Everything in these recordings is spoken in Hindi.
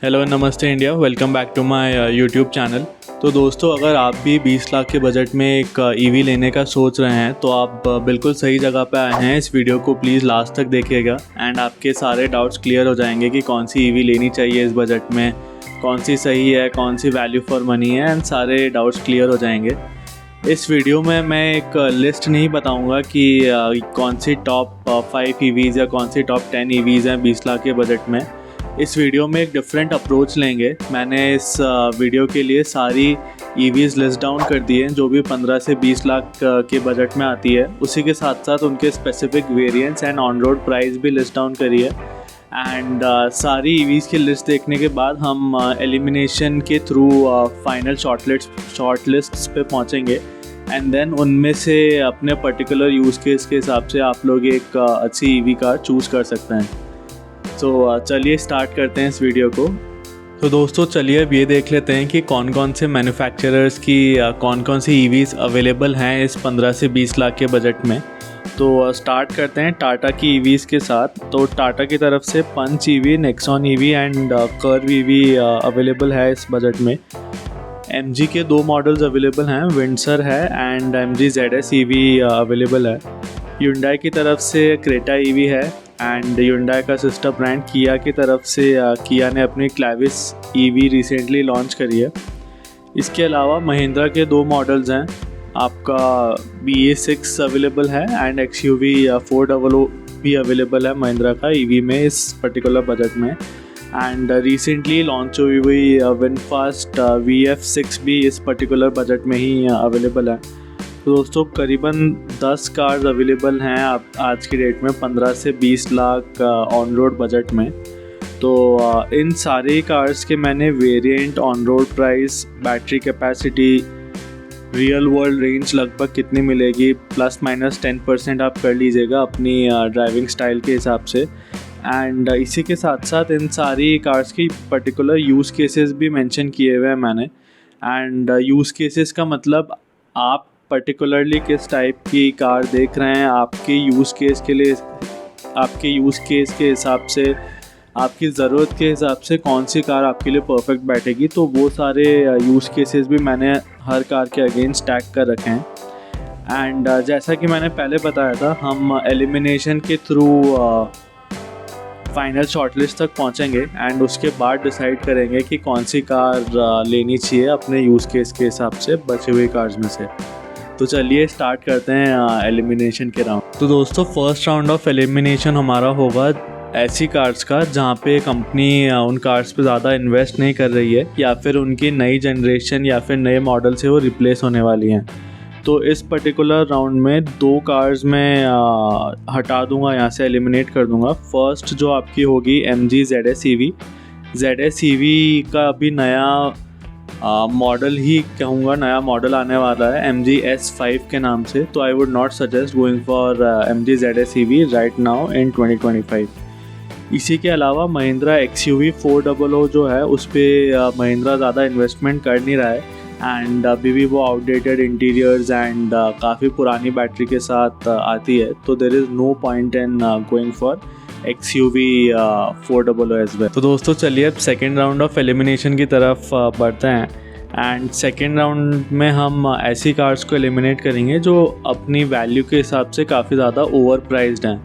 हेलो नमस्ते India, welcome back to my YouTube channel. तो दोस्तों, अगर आप भी 20 लाख के बजट में एक ईवी लेने का सोच रहे हैं तो आप बिल्कुल सही जगह पे आए हैं। इस वीडियो को प्लीज़ लास्ट तक देखिएगा एंड आपके सारे डाउट्स क्लियर हो जाएंगे कि कौन सी ईवी लेनी चाहिए इस बजट में, कौन सी सही है, कौन सी वैल्यू फॉर मनी है, एंड सारे डाउट्स क्लियर हो जाएंगे। इस वीडियो में मैं एक लिस्ट नहीं बताऊंगा कि कौन सी टॉप 5 ईवीज़ या कौन सी टॉप 10 ईवीज़ हैं 20 लाख के बजट में। इस वीडियो में एक डिफरेंट अप्रोच लेंगे। मैंने इस वीडियो के लिए सारी ईवीज़ लिस्ट डाउन कर दी हैं जो भी 15 से 20 लाख के बजट में आती है। उसी के साथ साथ उनके specific variants and on road price भी लिस्ट डाउन करी है। एंड सारी ईवीज़ की लिस्ट देखने के बाद हम एलिमिनेशन के थ्रू फाइनल शॉर्टलिस्ट्स पे पहुंचेंगे एंड देन उनमें से अपने पर्टिकुलर यूज़ केस के हिसाब से आप लोग एक अच्छी ईवी कार चूज़ कर सकते हैं। तो चलिए स्टार्ट करते हैं इस वीडियो को। तो दोस्तों चलिए अब ये देख लेते हैं कि कौन कौन से मैन्युफैक्चरर्स की कौन कौन सी ईवीज़ अवेलेबल हैं इस 15 से 20 लाख के बजट में। तो स्टार्ट करते हैं टाटा की ईवीज़ के साथ। तो टाटा की तरफ से Punch EV, Nexon EV and Curvv EV available है इस बजट में। MG के 2 मॉडल्स अवेलेबल हैं, विंडसर है and MG ZS EV available है। Hyundai की तरफ से क्रेटा ईवी है एंड Hyundai का सिस्टर ब्रांड किया की तरफ से किया ने अपनी क्लैविस ईवी रिसेंटली लॉन्च करी है। इसके अलावा महिंद्रा के 2 मॉडल्स हैं, आपका BA6 अवेलेबल है एंड XUV 400 भी अवेलेबल है महिंद्रा का ईवी में इस पर्टिकुलर बजट में। एंड रिसेंटली लॉन्च हुई विनफास्ट VF6 भी इस पर्टिकुलर बजट में ही अवेलेबल है। तो दोस्तों करीबन 10 कार्स अवेलेबल हैं आज की डेट में 15 से 20 लाख ऑन रोड बजट में। तो इन सारे कार्स के मैंने variant, on road price, battery capacity, real world range लगभग कितनी मिलेगी, ±10% आप कर लीजिएगा अपनी ड्राइविंग स्टाइल के हिसाब से। एंड इसी के साथ साथ इन सारी कार्स की पर्टिकुलर यूज़ केसेस भी मेंशन किए हुए हैं मैंने। एंड यूज़ केसेस का मतलब आप पर्टिकुलरली किस टाइप की कार देख रहे हैं, आपके यूज़ केस के लिए, आपके यूज़ केस के हिसाब से, आपकी ज़रूरत के हिसाब से कौन सी कार आपके लिए परफेक्ट बैठेगी। तो वो सारे यूज़ केसेस भी मैंने हर कार के अगेंस्ट टैग कर रखे हैं। एंड जैसा कि मैंने पहले बताया था, हम एलिमिनेशन के थ्रू फाइनल शॉर्टलिस्ट तक पहुंचेंगे एंड उसके बाद डिसाइड करेंगे कि कौन सी कार लेनी चाहिए अपने यूज़ केस के हिसाब से बचे हुए कार्स में से। तो चलिए स्टार्ट करते हैं एलिमिनेशन के राउंड। तो दोस्तों फर्स्ट राउंड ऑफ एलिमिनेशन हमारा होगा ऐसी कार्स का जहाँ पे कंपनी उन कार्स पे ज़्यादा इन्वेस्ट नहीं कर रही है या फिर उनकी नई जनरेशन या फिर नए मॉडल से वो रिप्लेस होने वाली हैं। तो इस पर्टिकुलर राउंड में 2 कार्स मैं हटा दूंगा, यहाँ से एलिमिनेट कर दूंगा। फर्स्ट जो आपकी होगी MG ZS EV। ZS EV का अभी नया मॉडल ही कहूँगा, नया मॉडल आने वाला है MG S5 के नाम से। तो I would not suggest going for MG ZS EV right now in 2025। इसी के अलावा महिंद्रा XUV 400 जो है उस पर महिंद्रा ज़्यादा इन्वेस्टमेंट कर नहीं रहा है एंड अभी भी वो आउटडेटेड इंटीरियर्स एंड काफ़ी पुरानी बैटरी के साथ आती है। तो there is no point in going for XUV 400 as well. तो दोस्तों चलिए अब सेकेंड राउंड ऑफ एलिमिनेशन की तरफ बढ़ते हैं। एंड सेकेंड राउंड में हम ऐसी कार्स को एलिमिनेट करेंगे जो अपनी वैल्यू के हिसाब से काफ़ी ज़्यादा ओवर प्राइज्ड हैं।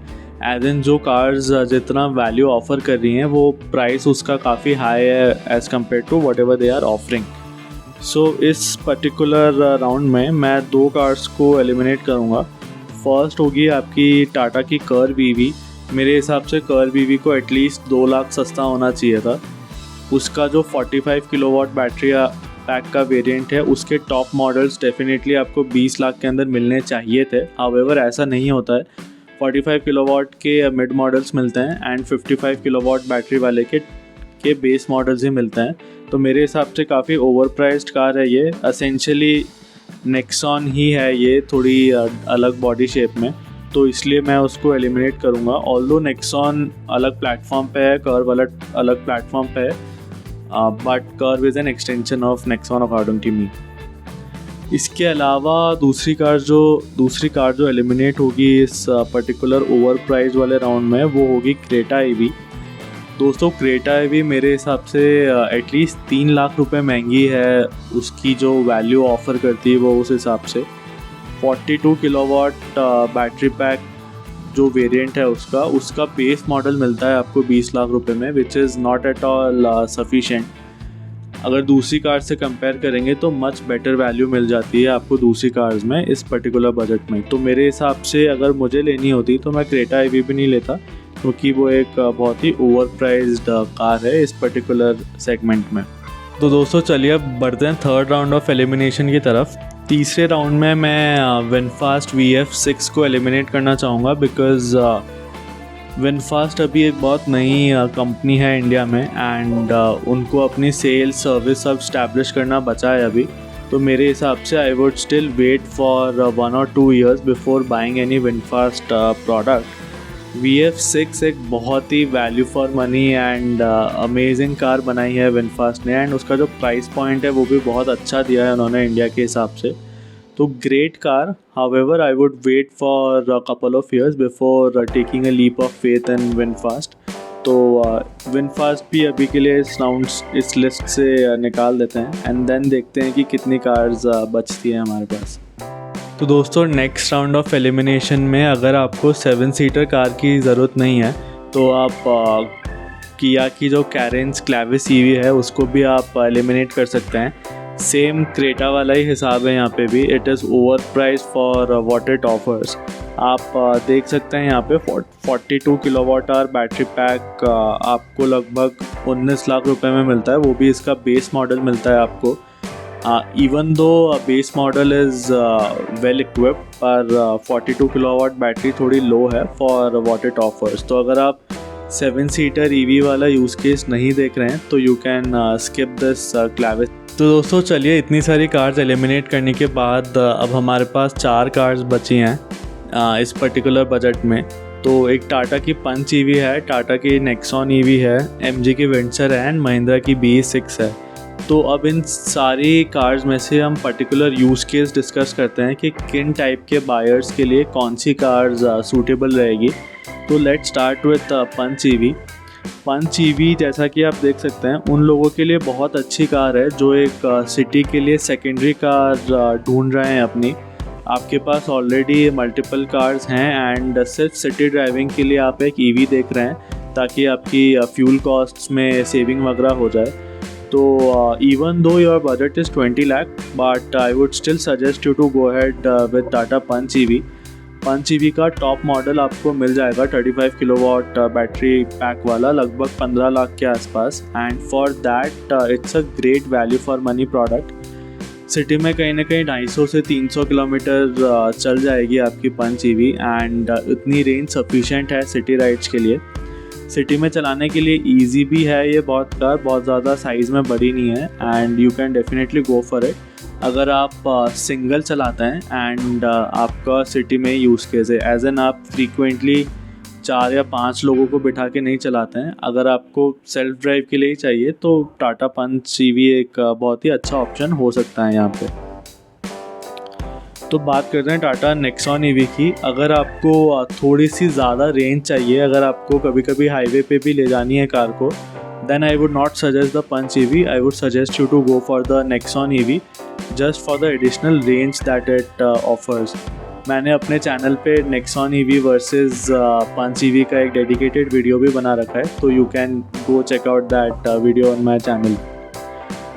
एज इन जो कार्स जितना वैल्यू ऑफ़र कर रही हैं वो प्राइस उसका काफ़ी हाई है as compare to what ever they are offering. So इस पर्टिकुलर राउंड में मैं 2 कार्स को एलिमिनेट करूँगा। फर्स्ट होगी आपकी टाटा की कर्व ईवी। मेरे हिसाब से कर्व ईवी को एटलीस्ट 2 लाख सस्ता होना चाहिए था। उसका जो 45 किलोवाट बैटरी पैक का वेरिएंट है उसके टॉप मॉडल्स डेफिनेटली आपको 20 लाख के अंदर मिलने चाहिए थे। हाउएवर ऐसा नहीं होता है, 45 किलोवाट के मिड मॉडल्स मिलते हैं एंड 55 किलोवाट बैटरी वाले के बेस मॉडल्स ही मिलते हैं। तो मेरे हिसाब से काफ़ी ओवर प्राइस्ड कार है ये। असेंशली नेक्सॉन ही है ये, थोड़ी अलग बॉडी शेप में, तो इसलिए मैं उसको एलिमिनेट करूँगा। ऑल्दो नेक्सॉन अलग प्लेटफॉर्म पे है, कर्व अलग प्लेटफॉर्म पे है, but Curvv is an extension of Nexon according to me. इसके अलावा दूसरी कार जो एलिमिनेट होगी इस पर्टिकुलर ओवर प्राइस वाले राउंड में वो होगी क्रेटा ईवी। दोस्तों क्रेटा भी मेरे हिसाब से एटलीस्ट 3 लाख रुपए महंगी है, उसकी जो वैल्यू ऑफ़र करती है वो उस हिसाब से। 42 किलोवाट बैटरी पैक जो वेरिएंट है उसका बेस मॉडल मिलता है आपको 20 लाख रुपए में, which is not at all sufficient. अगर दूसरी कार से कंपेयर करेंगे तो मच बेटर वैल्यू मिल जाती है आपको दूसरी कार्स में इस पर्टिकुलर बजट में। तो मेरे हिसाब से अगर मुझे लेनी होती तो मैं क्रेटा ईवी भी नहीं लेता, क्योंकि वो एक बहुत ही ओवर प्राइज्ड कार है इस पर्टिकुलर सेगमेंट में। तो दोस्तों चलिए अब बढ़ते हैं थर्ड राउंड ऑफ एलिमिनेशन की तरफ। तीसरे राउंड में मैं विनफास्ट VF6 को एलिमिनेट करना चाहूँगा, बिकॉज़ विनफास्ट अभी एक बहुत नई कंपनी है इंडिया में, एंड उनको अपनी सेल्स सर्विस सब स्टैब्लिश करना बचा है अभी। तो मेरे हिसाब से I would still wait for 1 or 2 years before buying any VinFast product. VF6 एक बहुत ही value for money and amazing car बनाई है विनफास्ट ने, एंड उसका जो प्राइस पॉइंट है वो भी बहुत अच्छा दिया है उन्होंने इंडिया के हिसाब से। तो great car, however I would wait for a couple of years before taking a leap of faith in VinFast. तो विनफास्ट भी अभी के लिए इस लिस्ट से निकाल देते हैं, एंड देन देखते हैं कि कितनी कार्स बचती हैं हमारे पास। तो दोस्तों नेक्स्ट राउंड ऑफ एलिमिनेशन में अगर आपको 7 सीटर कार की ज़रूरत नहीं है तो आप किया की जो कैरेंस क्लेविस ईवी है उसको भी आप एलिमिनेट कर सकते हैं। सेम क्रेटा वाला ही हिसाब है यहाँ पे भी, it is over price for what it offers. आप देख सकते हैं यहाँ पे 42 किलोवाट आवर बैटरी पैक आपको लगभग 19 लाख रुपए में मिलता है, वो भी इसका बेस मॉडल मिलता है आपको। Even though base model is well equipped, पर 42 किलोवाट बैटरी थोड़ी लो है फॉर व्हाट इट ऑफर्स। तो अगर आप 7 सीटर ईवी वाला यूज़ केस नहीं देख रहे हैं तो you can skip this Clavis. तो दोस्तों चलिए इतनी सारी कार्स एलिमिनेट करने के बाद अब हमारे पास 4 कार्स बची हैं इस पर्टिकुलर बजट में। तो एक टाटा की पंच ईवी है, टाटा की नेक्सॉन ईवी है, MG की वेंचर है, एंड महिंद्रा की BE6 है। तो अब इन सारी कार्स में से हम पर्टिकुलर यूज़ केस डिस्कस करते हैं कि किन टाइप के बायर्स के लिए कौन सी कार्स सूटेबल रहेगी। तो let's start with Punch EV. Punch EV जैसा कि आप देख सकते हैं उन लोगों के लिए बहुत अच्छी कार है जो एक सिटी के लिए सेकेंडरी कार ढूंढ रहे हैं अपनी। आपके पास ऑलरेडी मल्टीपल कार्स हैं एंड सिर्फ सिटी ड्राइविंग के लिए आप एक ईवी देख रहे हैं ताकि आपकी फ्यूल कॉस्ट्स में सेविंग वगैरह हो जाए। तो even though your budget is 20 lakh, but I would still suggest you to go ahead with Tata Punch EV। Punch EV का टॉप मॉडल आपको मिल जाएगा 35 किलोवाट बैटरी पैक वाला, लगभग 15 लाख के आसपास, and for that it's a great value for money product. City में कहीं ना कहीं 250 से 300 किलोमीटर चल जाएगी आपकी पंच ईवी, एंड इतनी रेंज सफिशेंट है सिटी राइड्स के लिए। सिटी में चलाने के लिए ईजी भी है ये बहुत ज़्यादा साइज़ में बड़ी नहीं है, and you can definitely go for it अगर आप सिंगल चलाते हैं एंड आपका सिटी में यूज़ केस है, एज एन आप फ्रीक्वेंटली 4 या 5 लोगों को बिठा के नहीं चलाते हैं। अगर आपको सेल्फ ड्राइव के लिए ही चाहिए तो टाटा पंच ईवी एक बहुत ही अच्छा ऑप्शन हो सकता है यहाँ पे। तो बात करते हैं टाटा नेक्सॉन ईवी की। अगर आपको थोड़ी सी ज़्यादा रेंज चाहिए, अगर आपको कभी कभी हाईवे पे भी ले जानी है कार को, then I would not suggest the Punch EV. I would suggest you to go for the Nexon EV just for the additional range that it offers. मैंने अपने चैनल पे Nexon EV versus Punch EV का एक डेडिकेटेड वीडियो भी बना रखा है, तो you can go check out that video on my channel.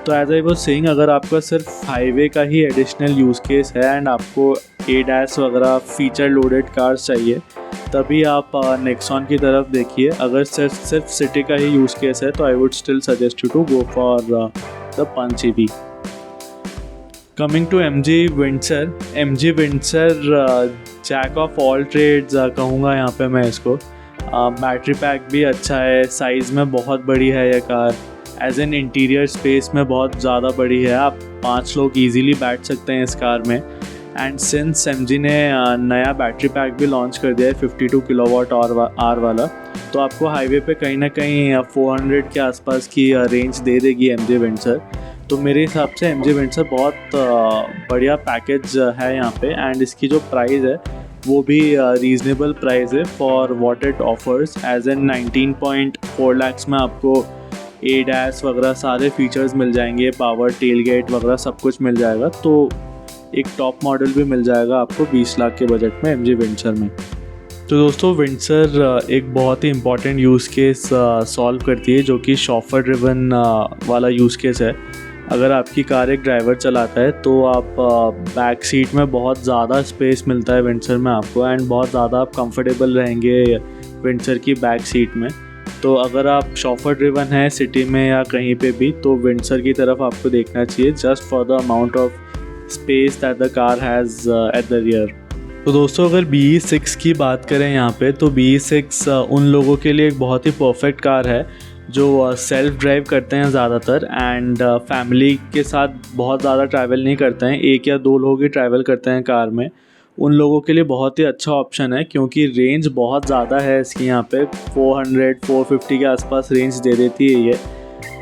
तो एज आई वाज सेइंग, अगर आपका सिर्फ हाईवे का ही एडिशनल यूज़ केस है एंड आपको ADAS वगैरह फीचर लोडेड कार्स चाहिए, तभी आप नेक्सॉन की तरफ देखिए। अगर सिर्फ सिटी का ही यूज़ केस है तो I would still suggest you to go for the Punch EV. Coming to MG Windsor jack of all trades कहूँगा यहाँ पे मैं इसको। बैटरी पैक भी अच्छा है, साइज़ में बहुत बड़ी है ये car, as an interior space में बहुत ज़्यादा बड़ी है, आप 5 लोग ईजीली बैठ सकते हैं इस कार में। एंड सिंस MG ने नया बैटरी पैक भी लॉन्च कर दिया है 52 किलोवाट आवर वाला, तो आपको हाईवे पे कहीं ना कहीं 400 के आसपास की रेंज दे देगी MG विंडसर। तो मेरे हिसाब से MG विंडसर बहुत बढ़िया पैकेज है यहाँ पे, एंड इसकी जो प्राइस है वो भी रीज़नेबल प्राइस है for what it offers, as an 19.4 lakhs में आपको ADAS वगैरह सारे फीचर्स मिल जाएंगे, पावर टेल गेट वगैरह सब कुछ मिल जाएगा। तो एक टॉप मॉडल भी मिल जाएगा आपको 20 लाख के बजट में MG विंडसर में। तो दोस्तों विंडसर एक बहुत ही इम्पॉर्टेंट यूज़ केस सॉल्व करती है, जो कि शॉफर ड्रिवन वाला यूज़ केस है। अगर आपकी कार एक ड्राइवर चलाता है तो आप बैक सीट में बहुत ज़्यादा स्पेस मिलता है विंडसर में आपको, एंड बहुत ज़्यादा आप कंफर्टेबल रहेंगे विंडसर की बैक सीट में। तो अगर आप शॉफर ड्रिवन है सिटी में या कहीं पे भी, तो विंडसर की तरफ आपको देखना चाहिए, just for the amount of space that the car has at the rear. तो दोस्तों अगर BE6 की बात करें यहाँ पे, तो BE6 उन लोगों के लिए एक बहुत ही परफेक्ट कार है जो सेल्फ ड्राइव करते हैं ज़्यादातर, एंड फैमिली के साथ बहुत ज़्यादा ट्रैवल नहीं करते हैं, 1 या 2 लोग ही ट्रैवल करते हैं कार में। उन लोगों के लिए बहुत ही अच्छा ऑप्शन है, क्योंकि रेंज बहुत ज़्यादा है इसकी यहाँ पे, 400-450 के आसपास रेंज दे देती है ये।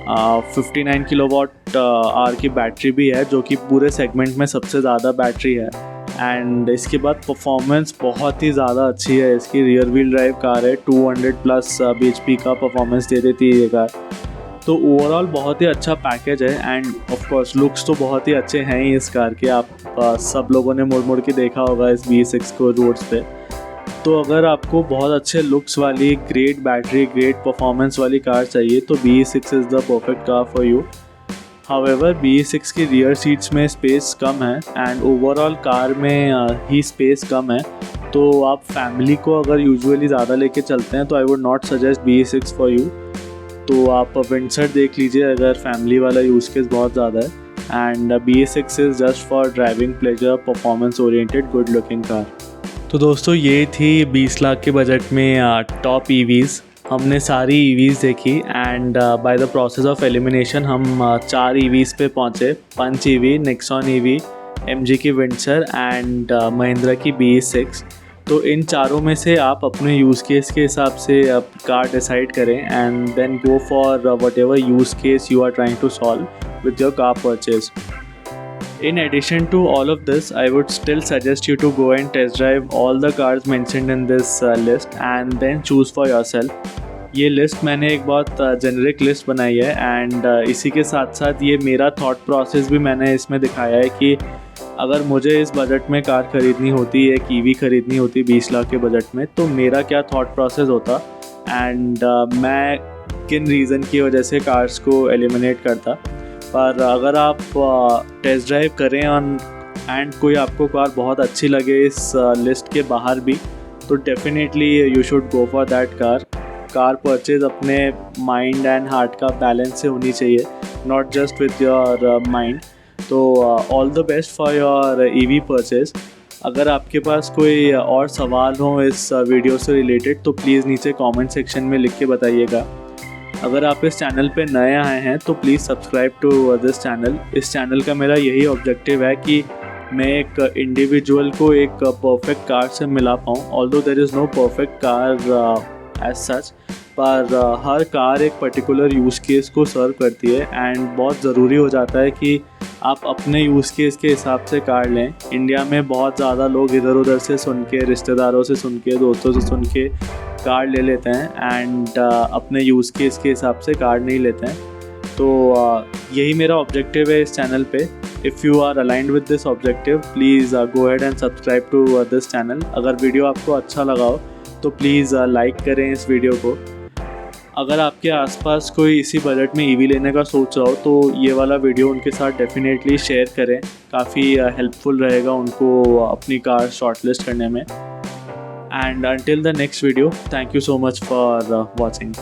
59 किलोवाट आवर की बैटरी भी है, जो कि पूरे सेगमेंट में सबसे ज़्यादा बैटरी है। एंड इसके बाद परफॉर्मेंस बहुत ही ज़्यादा अच्छी है इसकी, रियर व्हील ड्राइव कार है, 200+ bhp का परफॉर्मेंस दे देती है ये कार। तो ओवरऑल बहुत ही अच्छा पैकेज है, एंड ऑफ कोर्स लुक्स तो बहुत ही अच्छे हैं ही इस कार के। आप सब लोगों ने मुड़ मुड़ के देखा होगा इस BE6 को रोड्स पे। तो अगर आपको बहुत अच्छे लुक्स वाली, ग्रेट बैटरी, ग्रेट परफॉर्मेंस वाली कार चाहिए, तो BE6 is the perfect car for you. However BE6 की रियर सीट्स में स्पेस कम है, एंड ओवरऑल कार में ही स्पेस कम है। तो आप फैमिली को अगर यूजुअली ज़्यादा लेके चलते हैं तो I would not suggest BE6 for you. तो आप विंडसर देख लीजिए अगर फैमिली वाला यूज़ केस बहुत ज़्यादा है। And BE6 is just for driving pleasure, performance oriented, good looking car. तो दोस्तों ये थी 20 लाख के बजट में टॉप EVs। हमने सारी EVs देखी, and by the process of elimination हम 4 EVs पे पहुँचे, पंच EV, नेक्सॉन EV, MG की विंडसर एंड महिंद्रा की BE6। तो इन चारों में से आप अपने यूज़ केस के हिसाब से कार डिसाइड करें, and then go for whatever use case you are trying to solve with your car purchase. In addition to all of this, I would still suggest you to go and test drive all the cars mentioned in this list and then choose for yourself. ये लिस्ट मैंने एक बहुत जेनरिक लिस्ट बनाई है, एंड इसी के साथ साथ ये मेरा थॉट प्रोसेस भी मैंने इसमें दिखाया है कि अगर मुझे इस बजट में कार ख़रीदनी होती, एक EV ख़रीदनी होती 20 लाख के बजट में, तो मेरा क्या थॉट प्रोसेस होता, एंड मैं किन रीज़न की वजह से कार्स को एलिमिनेट करता। पर अगर आप टेस्ट ड्राइव करें एंड कोई आपको कार बहुत अच्छी लगे इस लिस्ट के बाहर भी, तो definitely you should go for that car. Car purchase अपने माइंड एंड हार्ट का बैलेंस से होनी चाहिए, not just with your mind. तो all the best for your EV purchase. अगर आपके पास कोई और सवाल हो इस वीडियो से रिलेटेड, तो प्लीज़ नीचे कमेंट सेक्शन में लिख के बताइएगा। अगर आप इस चैनल पे नए आए हैं तो please subscribe to this channel. इस चैनल का मेरा यही ऑब्जेक्टिव है कि मैं एक इंडिविजुअल को एक परफेक्ट कार से मिला पाऊँ। Although there is no perfect car as such, पर हर कार एक पर्टिकुलर यूज़ केस को सर्व करती है, एंड बहुत ज़रूरी हो जाता है कि आप अपने यूज़ केस के हिसाब से कार लें। इंडिया में बहुत ज़्यादा लोग इधर उधर से सुन के, रिश्तेदारों से सुन के, दोस्तों से सुन के कार ले लेते हैं, एंड अपने यूज़ केस के हिसाब से कार नहीं लेते हैं। तो यही मेरा ऑब्जेक्टिव है इस चैनल पे। If you are aligned with this objective, please go ahead and subscribe to this channel. अगर वीडियो आपको अच्छा लगा हो तो प्लीज़ लाइक करें इस वीडियो को। अगर आपके आसपास कोई इसी बजट में EV लेने का सोच रहा हो, तो ये वाला वीडियो उनके साथ डेफिनेटली शेयर करें, काफ़ी हेल्पफुल रहेगा उनको अपनी कार शॉर्टलिस्ट करने में। And until the next video, thank you so much for watching.